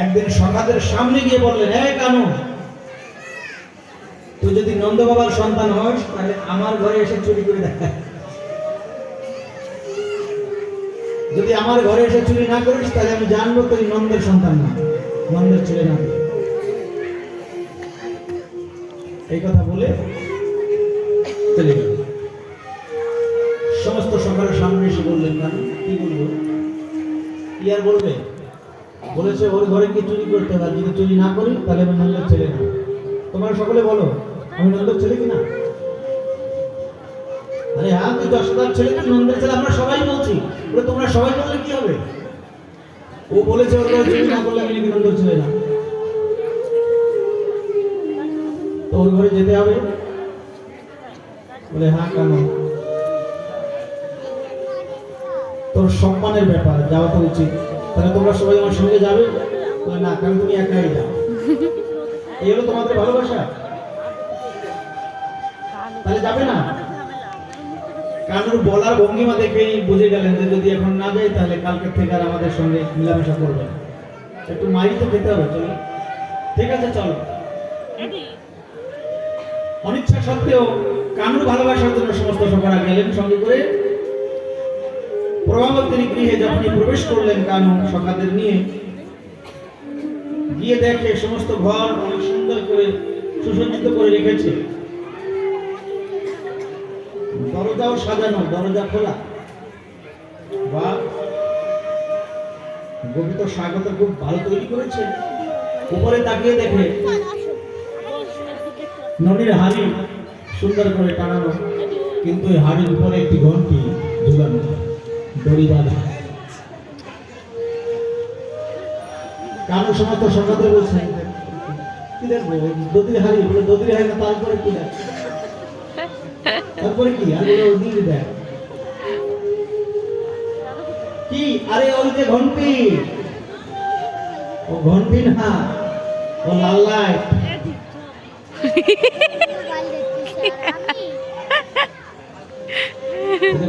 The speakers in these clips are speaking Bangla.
একদিন সখাদের সামনে গিয়ে বললেন, হ্যাঁ কানু, তুই যদি নন্দ বাবার সন্তান হস তাহলে আমার ঘরে এসে চুরি করে দেখা। যদি আমার ঘরে এসে চুরি না করিস তাহলে আমি জানবো তুই নন্দের সন্তান না, নন্দের ছেলে না। এই কথা বলে চলে গেল। সমস্ত সকালের সামনে এসে বললেন, কানু কি বলবো? কি আর বলবে? বলেছে ওর ঘরে কি চুরি করতে হবে, যদি চুরি না করি তাহলে আমি নন্দের ছেলে না। তোমরা সকলে বলো আমি নন্দের ছেলে কিনা? আরে হ্যাঁ, তুই যশোদার ছেলে কি নন্দের ছেলে? আমরা সবাই বলছি। বলে তোমরা সবাই বললে কি হবে? ও বলেছে ওর ঘরে চুরি না করলে আমি নাকি নন্দের ছেলে না। তো ওর ঘরে যেতে হবে? বলে হ্যাঁ কেন? তোর সম্মানের ব্যাপার, যাওয়া তো উচিত। তাহলে তোমরা সবাই আমার সঙ্গে যাবে? বলে না, কারণ তুমি একাই যাও। এই হলো তোমাদের ভালোবাসা? তাহলে যাবে না? কানুর বলার ভঙ্গিমা দেখেই বুঝে গেলেন যে যদি এখন না যাই তাহলে কালকে থেকে আর আমাদের সঙ্গে মেলামেশা করবে না। একটু মারি তো খেতে হবে, চলো। ঠিক আছে চলো। অনিচ্ছা সত্ত্বেও কানুর ভালোবাসার জন্য সমস্ত সকারা গেলেন সঙ্গে করে। প্রভাবতীর গৃহে যখনই প্রবেশ করলেন কানু সখাদের নিয়ে, গিয়ে দেখে সমস্ত ঘর অনেক সুন্দর করে সুসজ্জিত করে রেখেছে। দরজাও সাজানো, দরজা খোলা। বা গোবিন্দ স্বাগত খুব ভালো তৈরি করেছে। উপরে তাকিয়ে দেখে নদীর হাড়ি সুন্দর করে টানানো, কিন্তু এই হাড়ির উপরে একটি ঘন্টি ঝুলানো, দড়ি বাঁধা। কারো সময় তো সকালে বলছে কি দেখবো দদির হাড়ি, বলে দদির হাড়ি না, তারপরে কি দেখ, তারপরে কি আর বলে ওদিন দেখ কি? আরে ওই যে ঘন্টি, ও ঘন্টি না, ও লাল লাইট।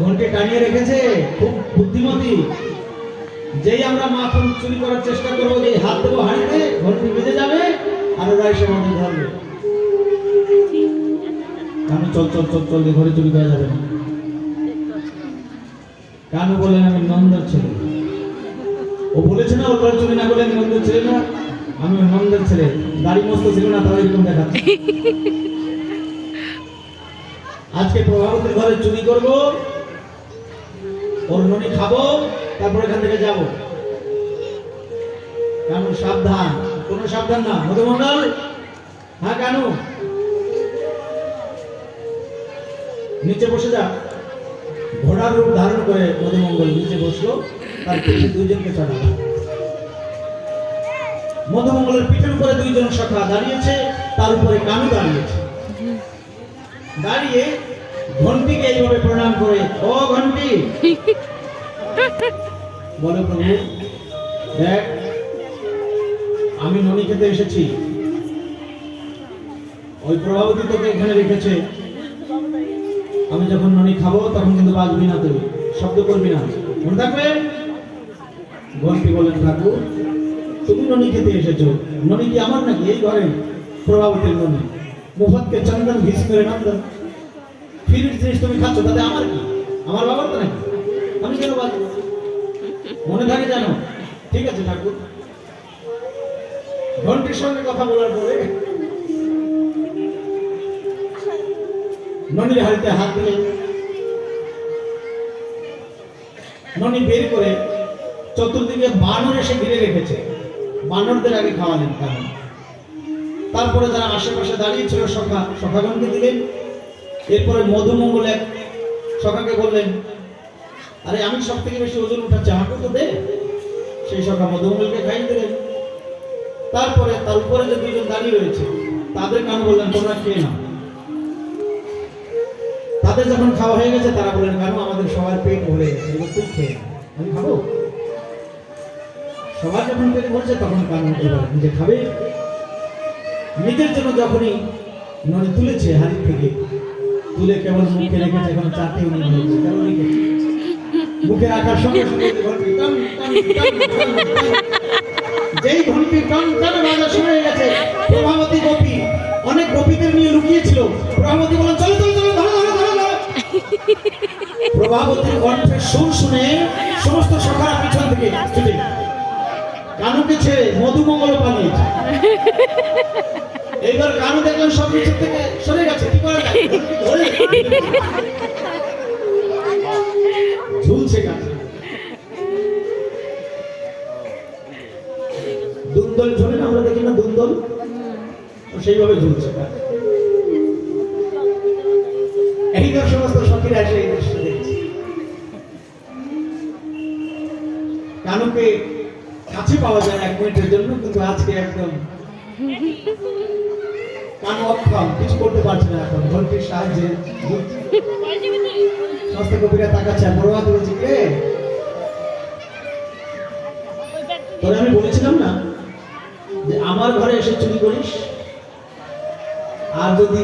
ঘন্টি টানিয়ে রেখেছে, খুব বুদ্ধিমতী। যেই আমরা মাখন চুরি করার চেষ্টা করবো, যে হাত দেবো হাড়িতে, ঘন্টি বেজে যাবে আর ওরা এসে আমাদের ধরবে। কানু চল চল চল চল, ঘরে চুরি করা যাবে না। কানু বললেন আমি নন্দের ছেলে। ও বলেছে না ওর ঘরে চুরি না করলে আমি নন্দের ছেলে না, আমি নন্দের ছেলে। দাড়ি মস্ত ছিল না, তাও এরকম দেখাচ্ছে। আজকে প্রভাবতীর ঘরে চুরি করব, ওর ননি খাবো, তারপর এখান থেকে যাব। কানু সাবধান, কোনো সাবধান না। মধুমন্ডল, হ্যাঁ কানু নিচে বসে যা। ঘোড়ার রূপ ধারণ করে মধুমঙ্গল নিচে বসলো, তার পিঠে দুইজনকে চড়ালো। মধুমঙ্গলের পিঠের উপরে দুইজন সখা দাঁড়িয়েছে, তার উপরে কানু দাঁড়িয়েছে। দাঁড়িয়ে ঘন্টিকে এইভাবে প্রণাম করে, ও ঘন্টি, বলো প্রভু দেখ আমি ননি খেতে এসেছি, ওই প্রভাবতী তোকে এখানে রেখেছে। আমি যখন ননি খাবো তখন কিন্তু বাজবি না, তুই শব্দ করবি না, মনে থাকবে। ঘন্টি বলেন ঠাকুর তুমি ননি খেতে এসেছো, ননি কি আমার নাকি? এই ঘরে প্রভাবতীর ননি, মুফতকে চন্দন ঘিস করে নন্দন, ফিরির জিনিস তুমি খাচ্ছ, তাতে আমার কি? আমার বাবার তো নাকি, আমি কেন বাজবো? মনে থাকে জানো? ঠিক আছে ঠাকুর। ঘন্টির সঙ্গে কথা বলার পরে ননির হাড়িতে হাত দিলে ননি বের করে চতুর্দিকে বানর এসে ঘিরে রেখেছে। বানরদের আগে খাওয়ালেন কারণ, তারপরে যারা আশেপাশে দাঁড়িয়ে ছিল সখাগণকে দিলেন। এরপরে মধুমঙ্গল এক সখাকে বললেন, আরে আমি সব থেকে বেশি ওজন উঠাচ্ছি, আমাকে তো দে। সেই সখা মধুমঙ্গলকে খাইয়ে দিলেন। তারপরে তার উপরে যে দুইজন দাঁড়িয়ে রয়েছে তাদের কানু বললেন তোমরা খেয়ে নাও। তাদের যখন খাওয়া হয়ে গেছে তারা বললেন কানু আমাদের সবার পেট ভরে গেছে, এবার তুই খেয়ে, আমি খাবো। সবার যখন পেট ভরছে তখন কানু এবার নিজে খাবে। নিজের জন্য যখনই ননি তুলেছে হাড়ি থেকে, তুলে কেবল মুখে রেখেছে, এখন চারটেও নিয়ে হয়েছে, কেবল রেখেছে মুখে রাখার সঙ্গে সঙ্গে যেই ঘন্টি টান টান বাজা শুরু হয়ে গেছে, প্রভাবতী গোপী অনেক গোপীদের নিয়ে লুকিয়েছিল। প্রভাবতী বলেন চলো চলো চলো, ধরো ধরো ধরো ধরো। প্রভাবতীর কণ্ঠের সুর শুনে সমস্ত সখারা পিছন থেকে ছুটে কানুকে ছেড়ে মধুমঙ্গল পালিয়েছে। এইবার কানু দেখলেন সব নিচের থেকে সরে গেছে, কি করা যায়, ধরে ঝুলছে কাছে। দুন্দল ঝোলে না, আমরা দেখি না দুন্দল, সেইভাবে ঝুলছে। এইবার সমস্ত সখীরা এসে এই দৃশ্য দেখছে। কানুকে কাছে পাওয়া যায় 1 মিনিটের জন্য, কিন্তু আজকে একদম কানু অক্ষম, কিছু করতে পারছে না। এখন ঘন্টির সাহায্যে সমস্ত কবিরা তাকাচ্ছে, প্রভাত বলছি কে তোরে আমি বলেছিলাম না যে আমার ঘরে এসে চুরি করিস, আর যদি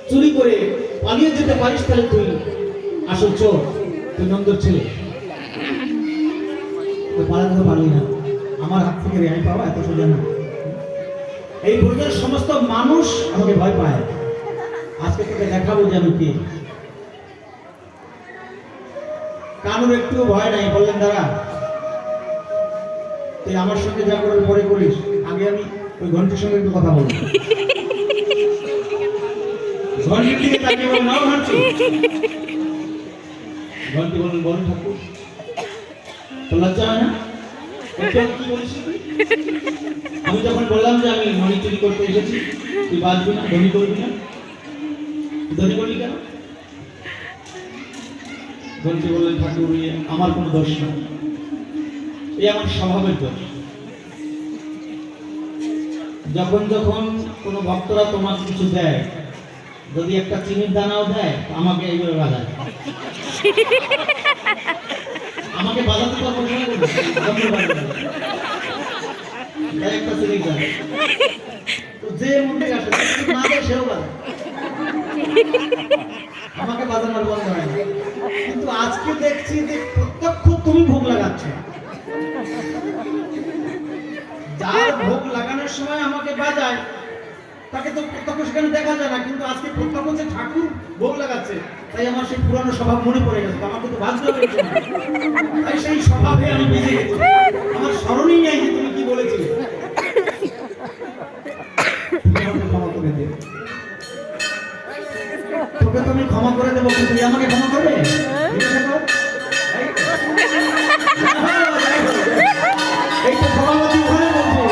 চুরি করে পালিয়ে যেতে পারিস তাহলে তুই আসল চোর, তুই নন্দর ছেলে। পালাতে পারলি না, আমার হাত থেকে রেহাই পাওয়া এত সোজা না। এই ব্রজের সমস্ত মানুষ আমাকে ভয় পায়, আজকে তোকে দেখাবো যে আমি কে। কানুর একটু ভয় নাই, বললেন দাঁড়া, তুই আমার সঙ্গে যা করার পরে করিস, আগে আমি ওই ঘন্টির সঙ্গে একটু কথা বলবো। ঘন্টির দিকে তাকিয়ে বলেন নাও ঘন্টি। ঘন্টি বলেন বলুন ঠাকুর, তো লজ্জা হয় না? কি বলিস? আমি যখন বললাম যে আমি মণি চুরি করতে এসেছি, তুই বাঁচবি না, ধনী করবি না, ধনী করবি কেন? ঘন্টি বললেন ঠাকুর আমার কোনো দোষ না, এই আমার স্বভাবের দোষ। যখন যখন কোনো ভক্তরা তোমাকে কিছু দেয়, যদি একটা চিনির দানাও দেয় আমাকে এইভাবে বাজায়, আমাকে বাজাতে পারবো না, একটা চিনি দেয় তো যে মন্দির আসে না দেয় সেও বাজায়, আমাকে বাজানোর বন্ধ হয় না। কিন্তু আজকে দেখছি যে প্রত্যক্ষ তুমি ভোগ লাগাচ্ছ, যার ভোগ লাগানোর সময় আমাকে বাজায় তাকে তো প্রত্যক্ষ সেখানে দেখা যায় না, কিন্তু আজকে প্রত্যক্ষ যে ঠাকুর ভোগ লাগাচ্ছে, তাই আমার সেই পুরানো স্বভাব মনে পড়ে গেছে, আমাকে তো বাজতে হবে, তাই সেই স্বভাবে আমি বেঁচে গেছি। আমার স্মরণই নেই যে তুমি কি বলেছিলে। ক্ষমা করে দেবে, তোকে তুমি ক্ষমা করে দেবো, কিন্তু তুই আমাকে ক্ষমা করবে? এই তো সভাপতি ওখানে বলছে,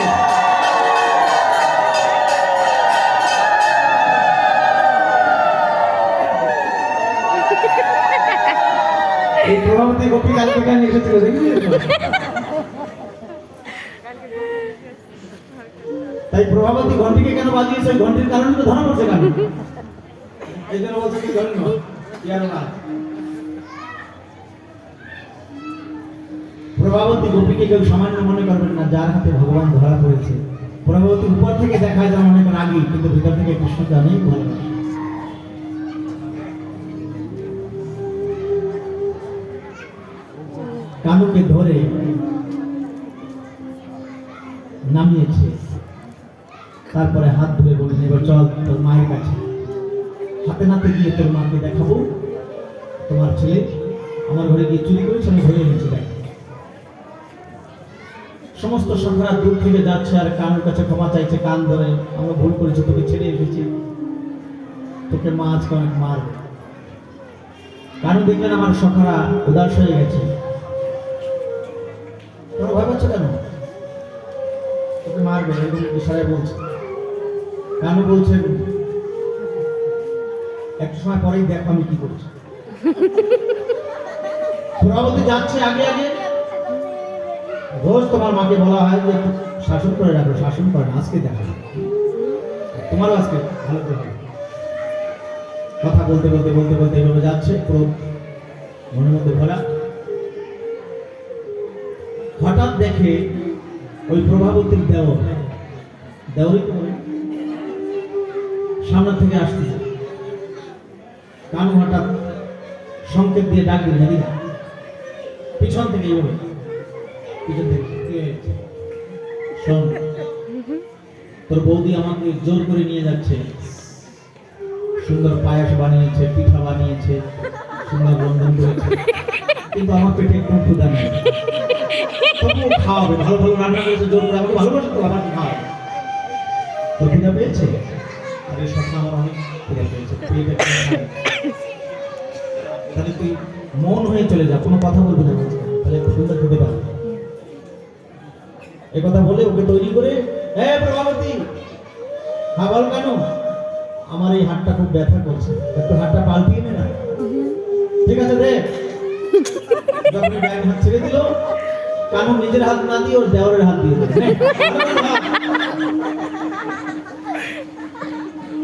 এই প্রভাবতী গোপী কালকে কেন এসেছিল দেখি। তাই প্রভাবতী ঘন্টিকে কেন বাজিয়েছে, ঘন্টির কারণে তো ধরা পড়ছে কেন, এই জন্য বলছে কি ধন্য ইয়ার না। প্রভাবতী গোপীকে কেউ সামান্য মনে করবেন না, যার হাতে ভগবান ধরা পড়েছে। প্রভাবতী উপর থেকে দেখায় যেমন অনেক রাগী, কিন্তু ভিতর থেকে কৃষ্ণকে অনেক ভালোবাসে। কানুকে ধরে নামিয়েছে, তারপরে হাত ধরে বললেন এবার চল তোর মায়ের কাছে। হাতে নাতে গিয়ে তোর মাকে দেখাবো, তোমার ছেলে আমার ঘরে গিয়ে চুরি করেছে, আমি ধরে এনেছি দেখ। সমস্ত সন্ধ্যা দূর থেকে যাচ্ছে আর কানুর কাছে ক্ষমা চাইছে, কান ধরে আমরা ভুল করেছি, তোকে ছেড়ে এসেছি, তোকে মা আজকে অনেক মার। কানু দেখলেন আমার সখারা উদাস হয়ে গেছে, তোমরা ভয় পাচ্ছ কেন, তোকে মারবে এরকম ইশারায় বলছে। কানু বলছেন একটু সময় পরেই দেখো আমি কি করছি। প্রভাবতী যাচ্ছে আগে আগে, রোজ তোমার মাকে বলা হয় যে একটু শাসন করে রাখো, শাসন করে না, আজকে দেখা তোমারও আজকে ভালো করে কথা বলতে বলতে বলতে বলতে এভাবে যাচ্ছে, পুরো মনের মধ্যে ভরা। হঠাৎ দেখে ওই প্রভাবতীর দেওরই তো সামনে থেকে আসতেছে। কানু হঠাৎ সংকেত দিয়ে ডাক দিলেন, পিছন থেকে এইভাবে পিছন থেকে কি হয়েছে? শোন, তোর বৌদি আমাকে জোর করে নিয়ে যাচ্ছে, সুন্দর পায়েস বানিয়েছে, পিঠা বানিয়েছে, সুন্দর রন্ধন করেছে, কিন্তু আমার পেটে একদম ক্ষুধা নেই। তবুও খাওয়াবে, ভালো ভালো রান্না করেছে, জোর করে আমাকে ভালোবাসে তো, আমাকে খাওয়াবে। তোর ক্ষুধা পেয়েছে? আরে স্বপ্ন, আমার অনেক ক্ষুধা পেয়েছে, পেট একদম খালি। তাহলে তুই মন হয়ে চলে যা, কোনো কথা বলবি না, তাহলে একটু সুন্দর খেতে পারবি। এ কথা বলে ওকে তৈরি করে, প্রভাবতী, হ্যাঁ বল কেন? আমার এই হাতটা খুব ব্যথা করছে, একটু হাতটা পাল্টিয়ে নে না। ঠিক আছে দে। যখন ডাইন হাত ছেড়ে দিল, কানু নিজের হাত না দিয়ে ওর দেওরের হাত দিয়ে দিল।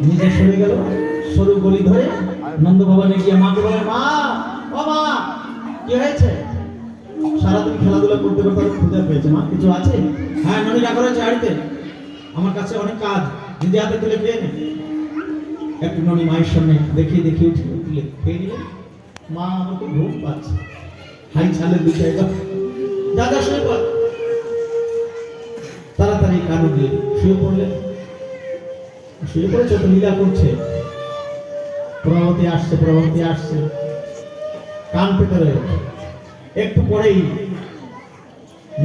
নিজে সরে গেল, সরু গলি ধরে নন্দ ভবনে গিয়ে মাকে বলে, মা, ও মা, কি হয়েছে? সারাদিন খেলাধুলা করতে করতে ক্ষুধা পেয়েছে, মা কিছু আছে? হ্যাঁ, ননি রাখা রয়েছে হাড়িতে, আমার কাছে অনেক কাজ, নিজে হাতে তুলে খেয়ে নে। একটু ননি মায়ের সামনে দেখিয়ে দেখিয়ে তুলে খেয়ে নিলেন। মা, আমার তো ঘুম পাচ্ছে, হাই ছালের দুই জায়গা, যা যা শুয়ে পড়। তাড়াতাড়ি কানু দিয়ে শুয়ে পড়লেন। শুয়ে পড়ে ছোট লীলা করছে, প্রভাবতী আসছে, প্রভাবতী আসছে, কান পেতে রয়েছে। একটু পরেই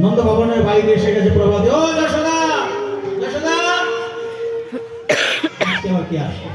নন্দ ভবনের বাইরে এসে গেছে প্রভাবতী। ও যশোদা, যশোদা, আজকে আবার কি আসবে?